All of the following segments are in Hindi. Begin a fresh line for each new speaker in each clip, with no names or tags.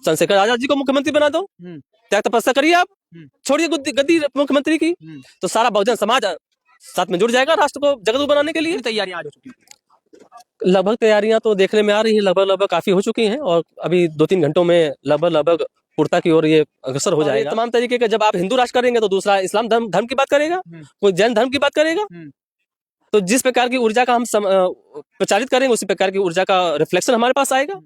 चंद्रशेखर आजाद जी को मुख्यमंत्री बना दो, त्याग तपस्या करिए आप, छोड़िए गद्दी मुख्यमंत्री की, तो सारा बहुजन समाज साथ में जुड़ जाएगा राष्ट्र को जगदू बनाने के लिए।
तैयारियां आज हो चुकी हैं?
लगभग तैयारियां तो देखने में आ रही है, लगभग काफी हो चुकी हैं और अभी 2-3 घंटों में लगभग पूर्णता की ओर ये अग्रसर हो जाएगा। तमाम तरीके का, जब आप हिंदू राष्ट्र करेंगे तो दूसरा इस्लाम धर्म की बात करेगा, कोई जैन धर्म की बात करेगा, तो जिस प्रकार की ऊर्जा का हम प्रचारित करेंगे उसी प्रकार की ऊर्जा का रिफ्लेक्शन हमारे पास आएगा।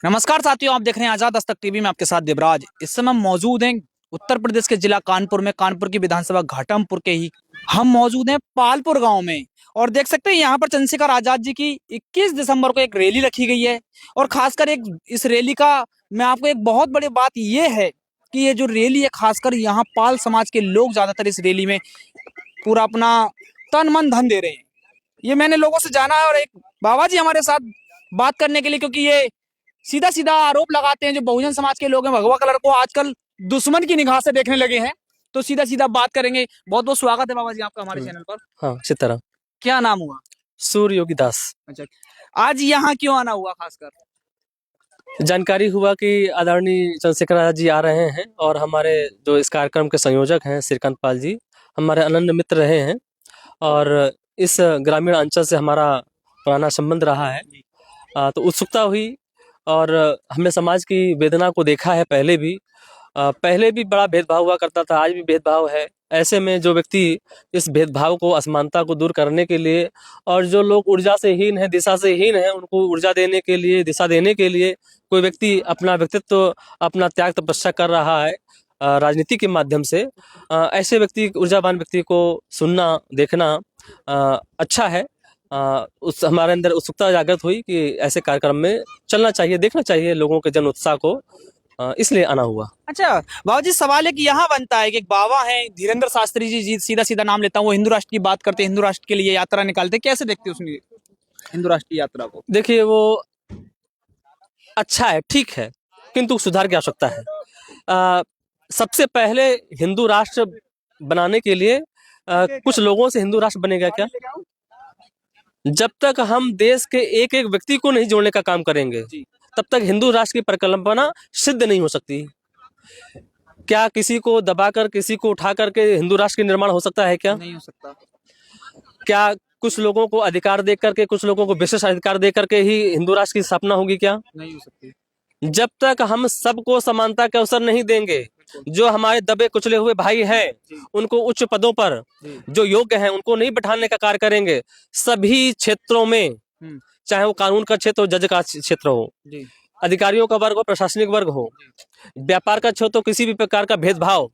नमस्कार साथियों, आप देख रहे हैं आजाद दस्तक टीवी में आपके साथ देवराज। इस समय हम मौजूद हैं उत्तर प्रदेश के जिला कानपुर में, कानपुर की विधानसभा घाटमपुर के ही हम मौजूद हैं पालपुर गांव में, और देख सकते हैं यहाँ पर चंद्रशेखर आजाद जी की 21 दिसंबर को एक रैली रखी गई है। और खासकर एक इस रैली का मैं आपको एक बहुत बड़ी बात ये है कि ये जो रैली है, खासकर यहाँ पाल समाज के लोग ज्यादातर इस रैली में पूरा अपना तन मन धन दे रहे हैं। ये मैंने लोगों से जाना है, और एक बाबा जी हमारे साथ बात करने के लिए, क्योंकि ये सीधा सीधा आरोप लगाते हैं जो बहुजन समाज के लोग हैं, भगवा कलर को आजकल दुश्मन की निगाह से देखने लगे हैं। तो सीधा सीधा बात करेंगे। बहुत बहुत स्वागत है बाबा जी आपका हमारे चैनल पर।
हाँ, इसी तरह।
क्या नाम हुआ?
सूर्य योगी दास।
अच्छा, आज यहाँ क्यों आना हुआ? खासकर
जानकारी हुआ कि आदरणीय चंद्रशेखर आजाद जी आ रहे हैं, और हमारे जो इस कार्यक्रम के संयोजक हैं श्रीकांत पाल जी, हमारे अनन्य मित्र रहे हैं, और इस ग्रामीण अंचल से हमारा पुराना संबंध रहा है। तो उत्सुकता हुई, और हमने समाज की वेदना को देखा है पहले भी बड़ा भेदभाव हुआ करता था, आज भी भेदभाव है। ऐसे में जो व्यक्ति इस भेदभाव को, असमानता को दूर करने के लिए, और जो लोग ऊर्जा से हीन है, दिशा से हीन है, उनको ऊर्जा देने के लिए, दिशा देने के लिए कोई व्यक्ति अपना व्यक्तित्व, अपना त्याग तपस्या कर रहा है राजनीति के माध्यम से, ऐसे व्यक्ति, ऊर्जावान व्यक्ति को सुनना, देखना अच्छा है। उस हमारे अंदर उत्सुकता जागृत हुई कि ऐसे कार्यक्रम में चलना चाहिए, देखना चाहिए लोगों के जन उत्साह को, इसलिए आना हुआ।
अच्छा बाबा जी, सवाल है कि यहाँ बनता है कि एक बाबा हैं धीरेन्द्र शास्त्री जी, सीधा सीधा नाम लेता हूँ, वो हिंदू राष्ट्र की बात करते हैं, हिंदू राष्ट्र के लिए यात्रा निकालते हैं। कैसे देखते हैं उसमें हिंदू राष्ट्र की यात्रा को?
देखिए, वो अच्छा है, ठीक है, किंतु सुधार की आवश्यकता है। सबसे पहले हिंदू राष्ट्र बनाने के लिए कुछ लोगों से हिंदू राष्ट्र बनेगा क्या? जब तक हम देश के एक एक व्यक्ति को नहीं जोड़ने का काम करेंगे, तब तक हिंदू राष्ट्र की परिकल्पना सिद्ध नहीं हो सकती। क्या किसी को दबाकर, किसी को उठा करके हिंदू राष्ट्र का निर्माण हो सकता है क्या?
नहीं हो सकता।
क्या कुछ लोगों को अधिकार दे करके, कुछ लोगों को विशेष अधिकार दे करके ही हिंदू राष्ट्र की स्थापना होगी क्या?
नहीं हो सकती।
जब तक हम सबको समानता के अवसर नहीं देंगे, जो हमारे दबे कुचले हुए भाई हैं, उनको उच्च पदों पर जो योग्य हैं उनको नहीं बैठाने का कार्य करेंगे, सभी क्षेत्रों में, चाहे वो कानून का क्षेत्र हो, जज का क्षेत्र हो, अधिकारियों का वर्ग हो, प्रशासनिक वर्ग हो, व्यापार का क्षेत्र हो, किसी भी प्रकार का भेदभाव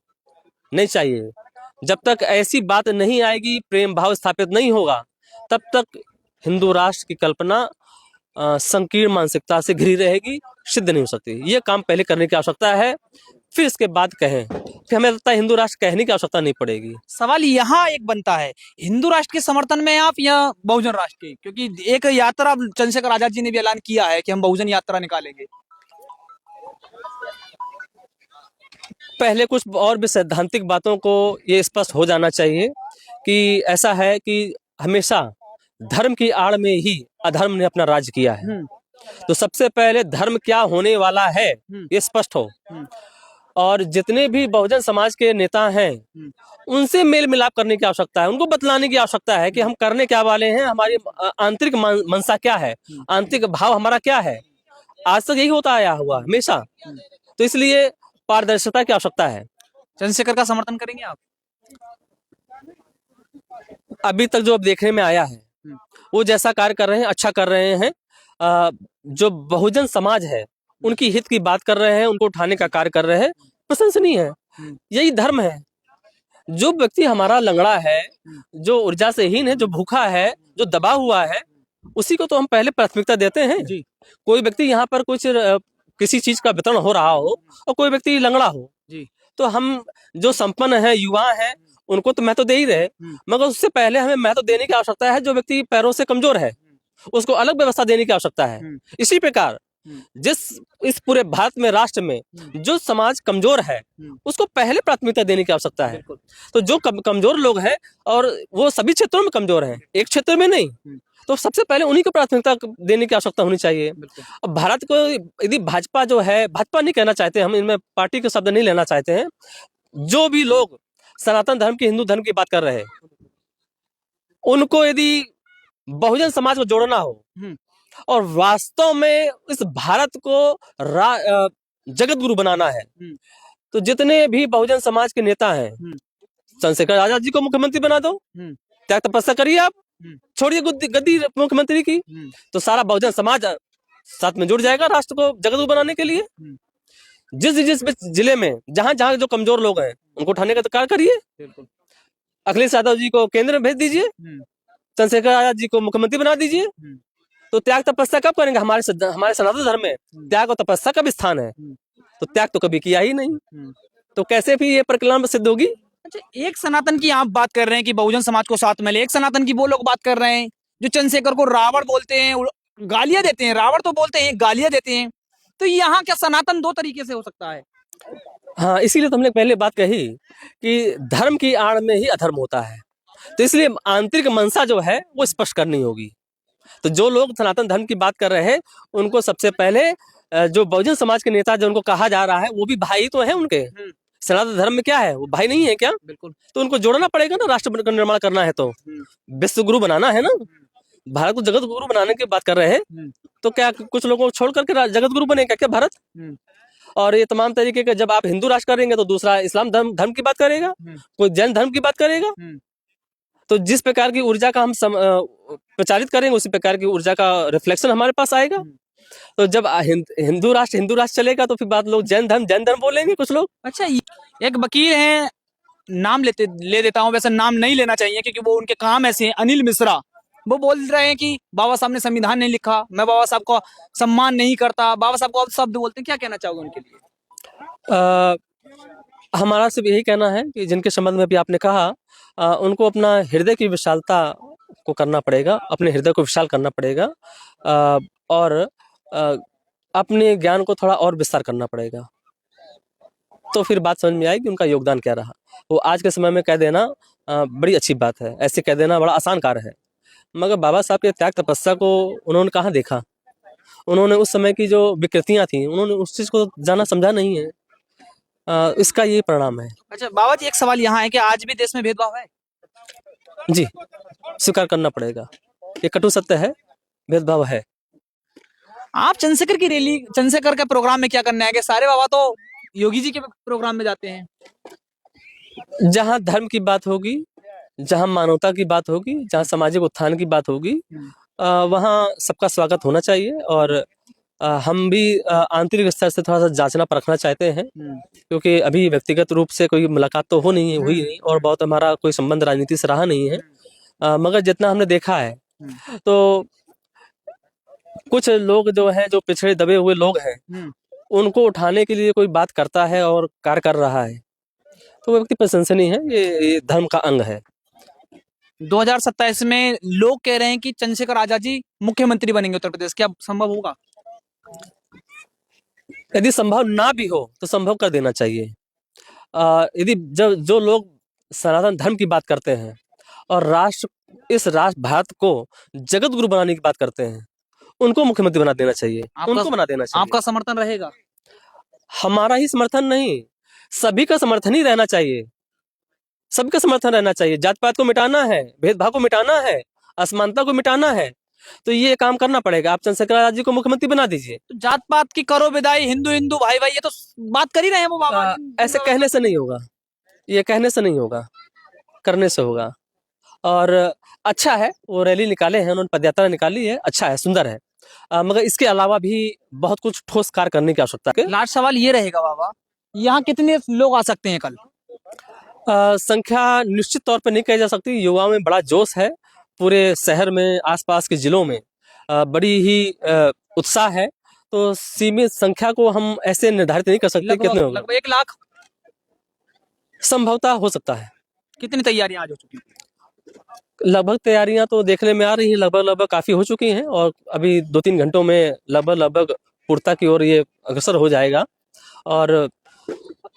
नहीं चाहिए। जब तक ऐसी बात नहीं आएगी, प्रेम भाव स्थापित नहीं होगा, तब तक हिंदू राष्ट्र की कल्पना संकीर्ण मानसिकता से घिरी रहेगी, सिद्ध नहीं हो सकती। ये काम पहले करने की आवश्यकता है, फिर इसके बाद कहें। फिर हमें लगता है हिंदू राष्ट्र कहने की आवश्यकता नहीं पड़ेगी।
सवाल यहाँ एक बनता है, हिंदू राष्ट्र के समर्थन में आप या बहुजन राष्ट्र के? क्योंकि एक यात्रा चंद्रशेखर आजाद जी ने भी ऐलान किया है कि हम बहुजन यात्रा निकालेंगे।
पहले कुछ और भी सैद्धांतिक बातों को ये स्पष्ट हो जाना चाहिए कि ऐसा है कि हमेशा धर्म की आड़ में ही अधर्म ने अपना राज किया है। तो सबसे पहले धर्म क्या होने वाला है ये स्पष्ट हो, और जितने भी बहुजन समाज के नेता हैं उनसे मेल मिलाप करने की आवश्यकता है, उनको बतलाने की आवश्यकता है कि हम करने क्या वाले हैं, हमारी आंतरिक मंशा क्या है, आंतरिक भाव हमारा क्या है। आज तक यही होता आया हुआ हमेशा, तो इसलिए पारदर्शिता की आवश्यकता है।
चंद्रशेखर का समर्थन करेंगे आप?
अभी तक जो अब देखने में आया है, वो जैसा कार्य कर रहे हैं, अच्छा कर रहे हैं। जो बहुजन समाज है उनकी हित की बात कर रहे हैं, उनको उठाने का कार्य कर रहे हैं, प्रशंसनीय है। यही धर्म है। जो व्यक्ति हमारा लंगड़ा है, जो ऊर्जा से हीन है, जो भूखा है, जो दबा हुआ है, उसी को तो हम पहले प्राथमिकता देते हैं। कोई व्यक्ति यहाँ पर कुछ किसी चीज का वितरण हो रहा हो और कोई व्यक्ति लंगड़ा हो, तो हम जो संपन्न है, युवा है, उनको तो महत्व दे ही रहे, मगर उससे पहले हमें महत्व देने की आवश्यकता है जो व्यक्ति पैरों से कमजोर है, उसको अलग व्यवस्था देने की आवश्यकता है। इसी प्रकार इस पूरे भारत में, राष्ट्र में जो समाज कमजोर है उसको पहले प्राथमिकता देने की आवश्यकता है। तो जो कमजोर लोग हैं, और वो सभी क्षेत्रों में कमजोर हैं, एक क्षेत्र में नहीं, तो सबसे पहले उन्हीं को प्राथमिकता देने की आवश्यकता होनी चाहिए। अब भारत को यदि भाजपा जो है, भाजपा नहीं कहना चाहते हम, इनमें पार्टी के शब्द नहीं लेना चाहते हैं, जो भी लोग सनातन धर्म की, हिंदू धर्म की बात कर रहे हैं, उनको यदि बहुजन समाज को जोड़ना हो और वास्तव में इस भारत को जगत गुरु बनाना है, तो जितने भी बहुजन समाज के नेता हैं, चंद्रशेखर आजाद जी को मुख्यमंत्री बना दो, त्याग तपस्या करिए आप, छोड़िए गद्दी मुख्यमंत्री की, तो सारा बहुजन समाज साथ में जुड़ जाएगा राष्ट्र को जगत गुरु बनाने के लिए। जिस जिस जिले में जहां जहां जो कमजोर लोग हैं उनको उठाने का कार्य करिए। अखिलेश यादव जी को केंद्र में भेज दीजिए, चंद्रशेखर आजाद जी को मुख्यमंत्री बना दीजिए। तो त्याग तपस्या कब करेंगे? हमारे सनातन धर्म में त्याग और तपस्या का भी स्थान है, तो त्याग तो कभी किया ही नहीं, तो कैसे भी ये परिकल्पना सिद्ध होगी?
अच्छा, एक सनातन की आप बात कर रहे हैं कि बहुजन समाज को साथ में ले, एक सनातन की वो लोग बात कर रहे हैं जो चंद्रशेखर को रावण बोलते हैं, गालियां देते हैं। रावण तो बोलते हैं, गालियां देते हैं। तो यहाँ क्या सनातन दो तरीके से हो सकता है?
हाँ, इसीलिए तो हमने पहले बात कही कि धर्म की आड़ में ही अधर्म होता है, तो इसलिए आंतरिक मंशा जो है वो स्पष्ट करनी होगी। तो जो लोग सनातन धर्म की बात कर रहे हैं उनको सबसे पहले जो बहुजन समाज के नेता जो उनको कहा जा रहा है वो भी भाई तो है उनके। सनातन धर्म में क्या है, वो भाई नहीं है क्या?
बिल्कुल।
तो उनको जोड़ना पड़ेगा ना, राष्ट्र का निर्माण करना है तो विश्व गुरु बनाना है ना, भारत को जगत गुरु बनाने की बात कर रहे हैं, तो क्या कुछ लोगों को छोड़ करके जगत गुरु बनेगा क्या भारत? और ये तमाम तरीके के, जब आप हिंदू राष्ट्र करेंगे तो दूसरा इस्लाम धर्म की बात करेगा, कोई जैन धर्म की बात करेगा। तो जिस प्रकार की ऊर्जा का हम प्रचारित करेंगे उसी प्रकार की ऊर्जा का रिफ्लेक्शन हमारे पास आएगा। तो जब हिंदू राष्ट्र चलेगा तो फिर बात लोग जैन धर्म बोलेंगे कुछ लोग।
अच्छा, एक वकील हैं, नाम ले देता हूँ, वैसे नाम नहीं लेना चाहिए क्योंकि वो उनके काम ऐसे हैं, अनिल मिश्रा। वो बोल रहे हैं कि बाबा साहब ने संविधान नहीं लिखा, मैं बाबा साहब को सम्मान नहीं करता, बाबा साहब को अब शब्द बोलते हैं। क्या कहना चाहोगे उनके लिए?
हमारा सिर्फ यही कहना है कि जिनके संबंध में भी आपने कहा, उनको अपना हृदय की विशालता को करना पड़ेगा, अपने हृदय को विशाल करना पड़ेगा, और अपने ज्ञान को थोड़ा और विस्तार करना पड़ेगा, तो फिर बात समझ में आएगी उनका योगदान क्या रहा। वो आज के समय में कह देना बड़ी अच्छी बात है, ऐसे कह देना बड़ा आसान कार्य है, मगर बाबा साहब के त्याग तपस्या को उन्होंने कहाँ देखा? उन्होंने उस समय की जो विकृतियां थी उन्होंने उस चीज को जाना समझा नहीं है, इसका ये परिणाम है।
अच्छा बाबा जी, एक सवाल यहाँ है कि आज भी देश में भेदभाव है?
जी, स्वीकार करना पड़ेगा, ये कटु सत्य है, भेदभाव है।
आप चंद्रशेखर के प्रोग्राम में क्या करने आएंगे? सारे बाबा तो योगी जी के प्रोग्राम में जाते हैं।
जहाँ धर्म की बात होगी, जहाँ मानवता की बात होगी, जहाँ सामाजिक उत्थान की बात होगी, वहाँ सबका स्वागत होना चाहिए। और हम भी आंतरिक स्तर से थोड़ा सा जांचना परखना चाहते हैं, क्योंकि अभी व्यक्तिगत रूप से कोई मुलाकात तो हुई नहीं, और बहुत हमारा कोई संबंध राजनीति से रहा नहीं है, मगर जितना हमने देखा है तो कुछ लोग जो हैं, जो पिछड़े दबे हुए लोग हैं, उनको उठाने के लिए कोई बात करता है और कार्य कर रहा है, तो वो व्यक्ति प्रशंसनीय है, ये धर्म का अंग है।
2027 में लोग कह रहे हैं कि चंद्रशेखर आजाद जी मुख्यमंत्री बनेंगे उत्तर प्रदेश, क्या संभव होगा?
यदि संभव ना भी हो तो संभव कर देना चाहिए। यदि जो लोग सनातन धर्म की बात करते हैं और इस राष्ट्र भारत को जगत गुरु बनाने की बात करते हैं, उनको मुख्यमंत्री बना देना चाहिए, उनको बना देना चाहिए।
आपका समर्थन रहेगा?
हमारा ही समर्थन नहीं, सभी का समर्थन ही रहना चाहिए, सबका समर्थन रहना चाहिए। जात पात को मिटाना है, भेदभाव को मिटाना है, असमानता को मिटाना है, तो ये काम करना पड़ेगा। आप चंद्रशेखर आजाद जी को मुख्यमंत्री बना दीजिए।
तो जात पात की करो विदाई, हिंदू भाई भाई, ये तो बात कर ही रहे हैं वो बाबा।
ऐसे कहने से नहीं होगा, ये कहने से नहीं होगा, करने से होगा। और अच्छा है वो रैली निकाले हैं, उन्होंने पदयात्रा निकाली है, अच्छा है, सुंदर है, मगर इसके अलावा भी बहुत कुछ ठोस कार्य करने की आवश्यकता है।
लास्ट सवाल ये रहेगा बाबा, यहाँ कितने लोग आ सकते हैं कल?
संख्या निश्चित तौर पर नहीं कही जा सकती, युवाओं में बड़ा जोश है, पूरे शहर में, आसपास के जिलों में बड़ी ही उत्साह है, तो सीमित संख्या को हम ऐसे निर्धारित नहीं कर सकते कितने होंगे।
लगभग 1 लाख
संभवतः हो सकता है।
कितनी तैयारियां आज हो चुकी हैं?
लगभग तैयारियां तो देखने में आ रही हैं, लगभग काफी हो चुकी हैं, और अभी 2-3 घंटों में लगभग पूर्णता की ओर ये अग्रसर हो जाएगा। और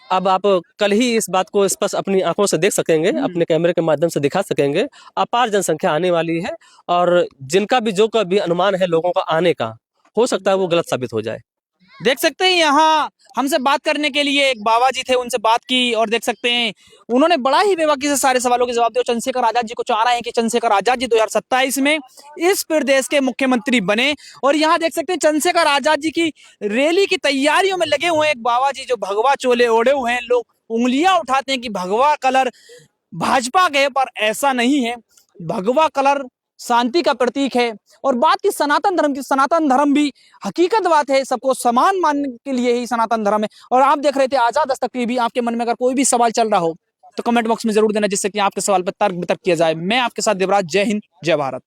अब आप कल ही इस बात को स्पष्ट अपनी आंखों से देख सकेंगे, अपने कैमरे के माध्यम से दिखा सकेंगे। अपार जनसंख्या आने वाली है और जिनका भी जो का भी अनुमान है लोगों का आने का, हो सकता है वो गलत साबित हो जाए।
देख सकते हैं यहाँ हमसे बात करने के लिए एक बाबा जी थे, उनसे बात की और देख सकते हैं उन्होंने बड़ा ही बेबाकी से सारे सवालों के जवाब दिए। चंद्रशेखर आजाद जी को चाह रहे हैं कि चंद्रशेखर आजाद जी 2027 में इस प्रदेश के मुख्यमंत्री बने। और यहाँ देख सकते हैं चंद्रशेखर आजाद जी की रैली की तैयारियों में लगे हुए हैं एक बाबा जी जो भगवा चोले ओढ़े हुए हैं। लोग उंगलियां उठाते हैं कि भगवा कलर भाजपा के, पर ऐसा नहीं है। भगवा कलर शांति का प्रतीक है। और बात की सनातन धर्म की, सनातन धर्म भी हकीकत बात है, सबको समान मानने के लिए ही सनातन धर्म है। और आप देख रहे थे आजाद दस्तक टीवी। आपके मन में अगर कोई भी सवाल चल रहा हो तो कमेंट बॉक्स में जरूर देना, जिससे कि आपके सवाल पर तर्क वितर्क किया जाए। मैं आपके साथ देवराज। जय हिंद, जय भारत।